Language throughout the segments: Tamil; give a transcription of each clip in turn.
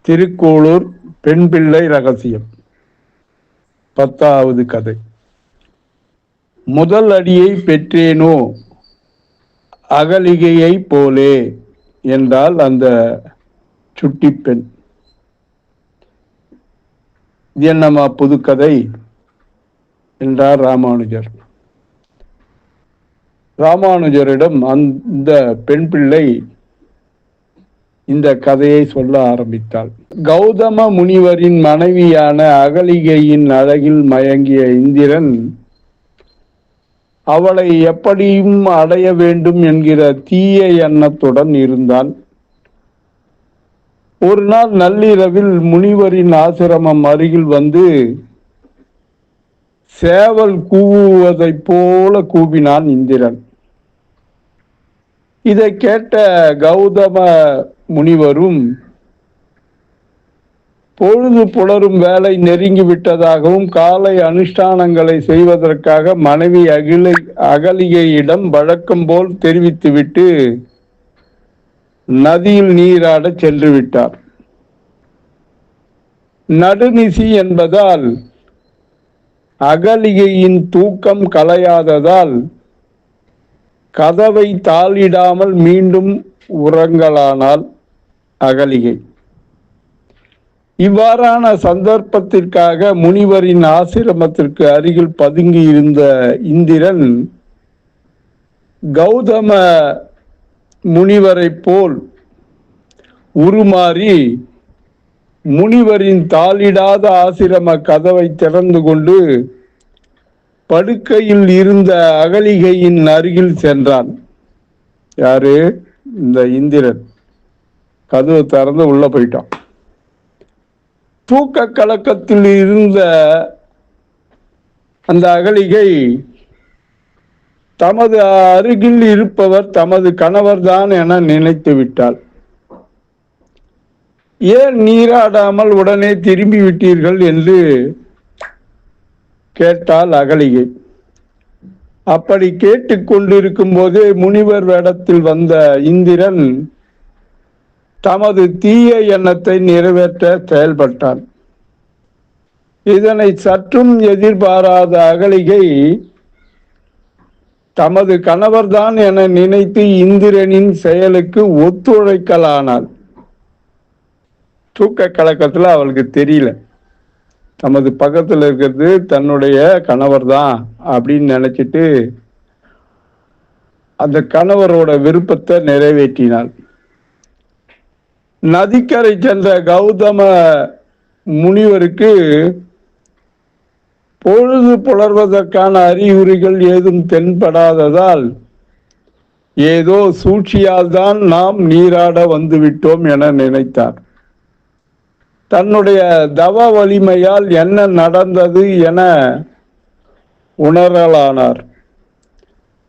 திருக்கோளூர் பெண் பிள்ளை ரகசியம் 10வது கதை. முதல் அடியை பெற்றேனோ அகலிகையை போலே என்றால் அந்த சுட்டி பெண். இது என்னம்மா புதுக்கதை என்றார் ராமானுஜர். ராமானுஜரிடம் அந்த பெண் பிள்ளை இந்த கதையை சொல்ல ஆரம்பித்தாள். கௌதம முனிவரின் மனைவியான அகலிகையின் அழகில் மயங்கிய இந்திரன் அவளை எப்படியும் அடைய வேண்டும் என்கிற தீய எண்ணத்துடன் இருந்தான். ஒரு நாள் நள்ளிரவில் முனிவரின் ஆசிரமம் அருகில் வந்து சேவல் கூவுவதைப் போல கூவினான் இந்திரன். இதை கேட்ட கௌதம முனிவரும் பொழுது புலரும் வேலை நெருங்கி விட்டதாகவும் காலை அனுஷ்டானங்களை செய்வதற்காக மனைவி அகலிகையிடம் வழக்கம் போல் தெரிவித்துவிட்டு நதியில் நீராட சென்று விட்டார். நடுநிசி என்பதால் அகலிகையின் தூக்கம் கலையாததால் கதவை தாளிடாமல் மீண்டும் உறங்கலானாள் அகலிகை. இவ்வாறான சந்தர்ப்பத்திற்காக முனிவரின் ஆசிரமத்திற்கு அருகில் பதுங்கி இருந்த இந்திரன் கௌதம முனிவரை போல் உருமாறி முனிவரின் தாளிடாத ஆசிரம கதவை திறந்து கொண்டு படுக்கையில் இருந்த அகலிகையின் அருகில் சென்றான். யாரு? இந்த இந்திரன். கதவு திறந்து உள்ள போயிட்டான். தூக்க கலக்கத்தில் இருந்த அந்த அகலிகை தமது அருகில் இருப்பவர் தமது கணவர்தான் என நினைத்து விட்டாள். ஏன் நீராடாமல் உடனே திரும்பி விட்டீர்கள் என்று கேட்டாள் அகலிகை. அப்படி கேட்டுக்கொண்டிருக்கும் போதே முனிவர் வேடத்தில் வந்த இந்திரன் தமது தீய எண்ணத்தை நிறைவேற்ற செயல்பட்டான். இதனை சற்றும் எதிர்பாராத அகலிகை தமது கணவர்தான் என நினைத்து இந்திரனின் செயலுக்கு ஒத்துழைக்கலானாள். தூக்க கலக்கத்துல அவளுக்கு தெரியல தமது பக்கத்தில் இருக்கிறது தன்னுடைய கணவர் தான் அப்படின்னு நினைச்சிட்டு அந்த கணவரோட விருப்பத்தை நிறைவேற்றினாள். நதிக்கரை சென்ற கௌதம முனிவருக்கு பொழுது புலர்வதற்கான அறிகுறிகள் ஏதும் தென்படாததால் ஏதோ சூழ்ச்சியால் தான் நாம் நீராட வந்துவிட்டோம் என நினைத்தார். தன்னுடைய தவ வலிமையால் என்ன நடந்தது என உணரலானார்.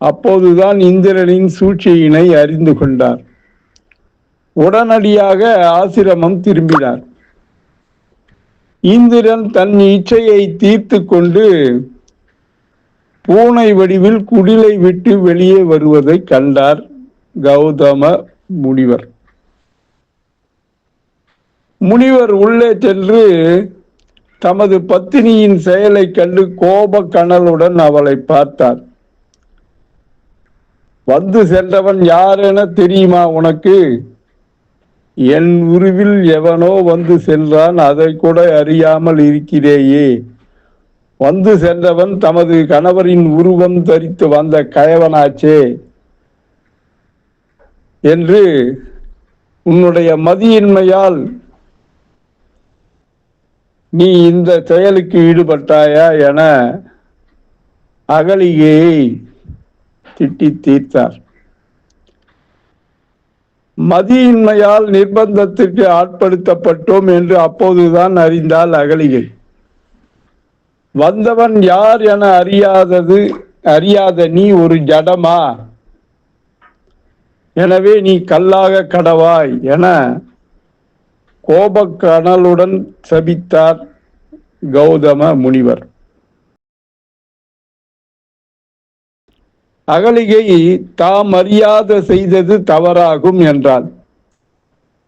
அப்போதுதான் இந்திரனின் சூழ்ச்சியினை அறிந்து கொண்டார். உடனடியாக ஆசிரமம் திரும்பினார். இந்திரன் தன் இச்சையை தீர்த்து கொண்டு பூனை வடிவில் குடிலை விட்டு வெளியே வருவதை கண்டார் கௌதம முனிவர். முனிவர் உள்ளே சென்று தமது பத்தினியின் செயலை கண்டு கோப கனலுடன் அவளை பார்த்தார். வந்து சென்றவன் யார் என தெரியுமா உனக்கு? என் உருவில் எவனோ வந்து சென்றான், அதை கூட அறியாமல் இருக்கிறேயே. வந்து சென்றவன் தமது கணவரின் உருவம் தரித்து வந்த கயவனாச்சே என்று உன்னுடைய மதியின்மையால் நீ இந்த செயலுக்கு ஈடுபட்டாயா என அகலிகையை திட்டி தீர்த்தார். மதியின்மையால் நிர்பந்தத்திற்கு ஆட்படுத்தப்பட்டோம் என்று அப்போதுதான் அறிந்தாள் அகலிகை. வந்தவன் யார் என அறியாத நீ ஒரு ஜடமா? எனவே நீ கல்லாக கடவாய் என கோபக்கனலுடன் சபித்தார் கௌதம முனிவர். அகலிகை தாம் அறியாத செய்தது தவறாகும் என்றாள்.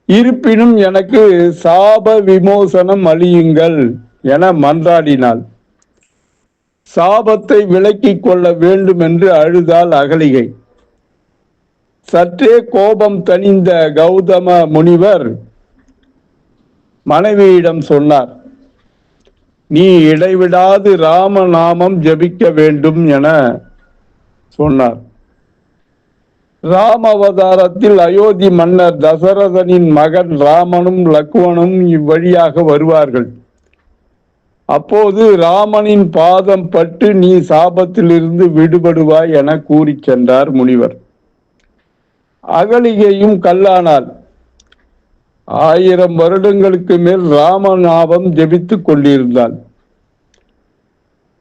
இருப்பினும் எனக்கு சாப விமோசனம் அளியுங்கள் என மன்றாடினாள். சாபத்தை விலக்கிக் கொள்ள வேண்டும் என்று அழுதாள் அகலிகை. சற்றே கோபம் தணிந்த கௌதம முனிவர் மனைவியிடம் சொன்னார், நீ இடைவிடாது ராமநாமம் ஜபிக்க வேண்டும் என சொன்னார். ராம அவதாரத்தில் அயோத்தி மன்னர் தசரதனின் மகன் ராமனும் லக்ஷ்மணும் இவ்வழியாக வருவார்கள். அப்போது ராமனின் பாதம் பட்டு நீ சாபத்திலிருந்து விடுபடுவாய் என கூறி சென்றார் முனிவர். அகலிகையும் கல்லானாள். 1000 வருடங்களுக்கு மேல் ராமநாமம் ஜெபித்துக் கொண்டிருந்தாள்.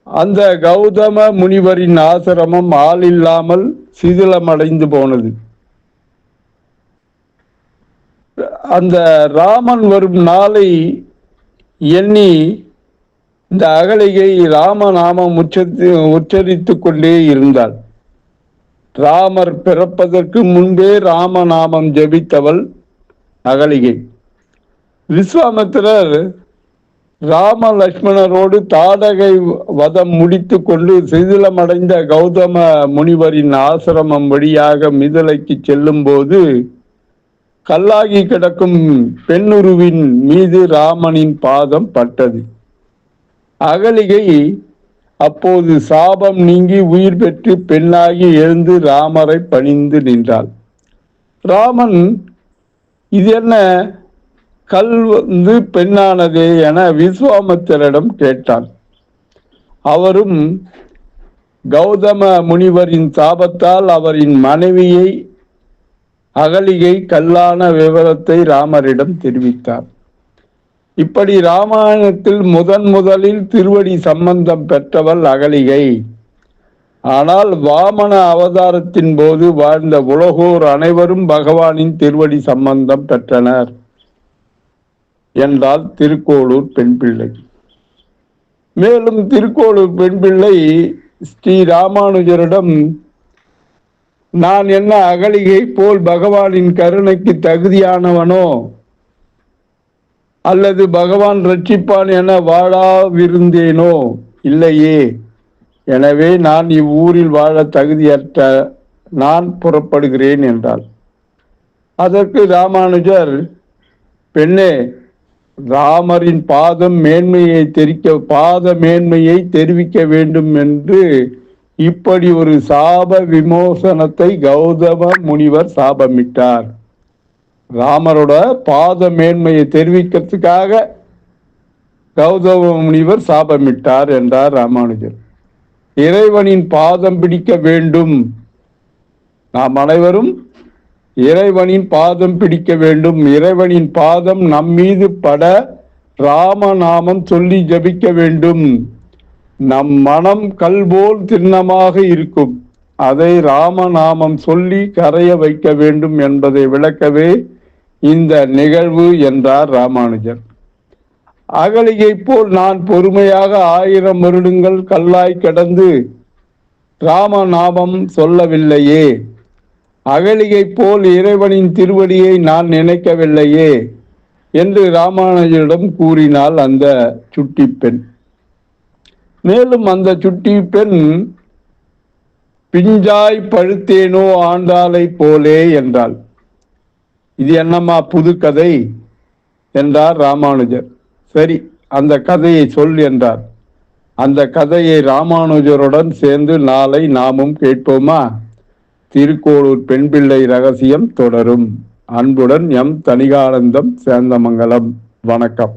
அந்த கௌதம முனிவரின் ஆசிரமம் ஆள் இல்லாமல் சிதிலமடைந்து போனது. அந்த ராமன் வரும் நாளை எண்ணி இந்த அகலிகை ராமநாமம் உச்சரித்துக் கொண்டே இருந்தாள். ராமர் பிறப்பதற்கு முன்பே ராமநாமம் ஜபித்தவள் அகலிகை. விஸ்வாமித்திரர் ராம லட்சுமணரோடு தாடகை வதம் முடித்து கொண்டு சிதிலமடைந்த கௌதம முனிவரின் ஆசிரமம் வழியாக மிதிலைக்கு செல்லும் போது கல்லாகி கிடக்கும் பெண்ணுருவின் மீது ராமனின் பாதம் பட்டது. அகலிகை அப்போது சாபம் நீங்கி உயிர் பெற்று பெண்ணாகி எழுந்து ராமரை பணிந்து நின்றாள். ராமன் இது என்ன கல் பெண்ணானதே என விஸ்வாமித்திரரிடம் கேட்டான். அவரும் கௌதம முனிவரின் சாபத்தால் அவரின் மனைவியை அகலிகை கல்லான விவரத்தை ராமரிடம் தெரிவித்தார். இப்படி ராமாயணத்தில் முதலில் திருவடி சம்பந்தம் பெற்றவள் அகலிகை. ஆனால் வாமன அவதாரத்தின் போது வாழ்ந்த உலகோர் அனைவரும் பகவானின் திருவடி சம்பந்தம் பெற்றனர் என்றால் திருக்கோளூர் பெண் பிள்ளை. மேலும் திருக்கோளூர் பெண் பிள்ளை ஸ்ரீ ராமானுஜரிடம், நான் என்ன அகலிகை போல் பகவானின் கருணைக்கு தகுதியானவனோ அல்லது பகவான் ரட்சிப்பான் என வாழாவிருந்தேனோ? இல்லையே. எனவே நான் இவ்வூரில் வாழ தகுதியற்ற நான் புறப்படுகிறேன் என்றாள். அதற்கு ராமானுஜர், பெண்ணே, ராமரின் பாத மேன்மையை தெரிவிக்க வேண்டும் என்று இப்படி ஒரு சாப விமோசனத்தை கௌதம முனிவர் சாபமிட்டார். ராமரோட பாத மேன்மையை தெரிவிக்கிறதுக்காக கௌதம முனிவர் சாபமிட்டார் என்றார் ராமானுஜர். இறைவனின் பாதம் பிடிக்க வேண்டும். நாம் அனைவரும் இறைவனின் பாதம் பிடிக்க வேண்டும். இறைவனின் பாதம் நம்மீது பட ராமநாமம் சொல்லி ஜபிக்க வேண்டும். நம் மனம் கல் போல் திண்ணமாக இருக்கும். அதை ராமநாமம் சொல்லி கரைய வைக்க வேண்டும் என்பதை விளக்கவே இந்த நிகழ்வு என்றார் ராமானுஜர். அகலிகை போல் நான் பொறுமையாக 1000 வருடங்கள் கல்லாய் கிடந்து ராமநாமம் சொல்லவில்லையே. அகலிகை போல் இறைவனின் திருவடியை நான் நினைக்கவில்லையே என்று ராமானுஜரிடம் கூறினாள் அந்த சுட்டி பெண். மேலும் அந்த சுட்டி பெண், பிஞ்சாய் பழுத்தேனோ ஆண்டாளை போலே என்றாள். இது என்னம்மா புது கதை என்றார் ராமானுஜர். சரி, அந்த கதையை சொல் என்றார். அந்த கதையை ராமானுஜருடன் சேர்ந்து நாளை நாமும் கேட்போமா? திருக்கோளூர் பெண் பிள்ளை ரகசியம் தொடரும். அன்புடன் எம் தணிகானந்தம், சேந்தமங்கலம். வணக்கம்.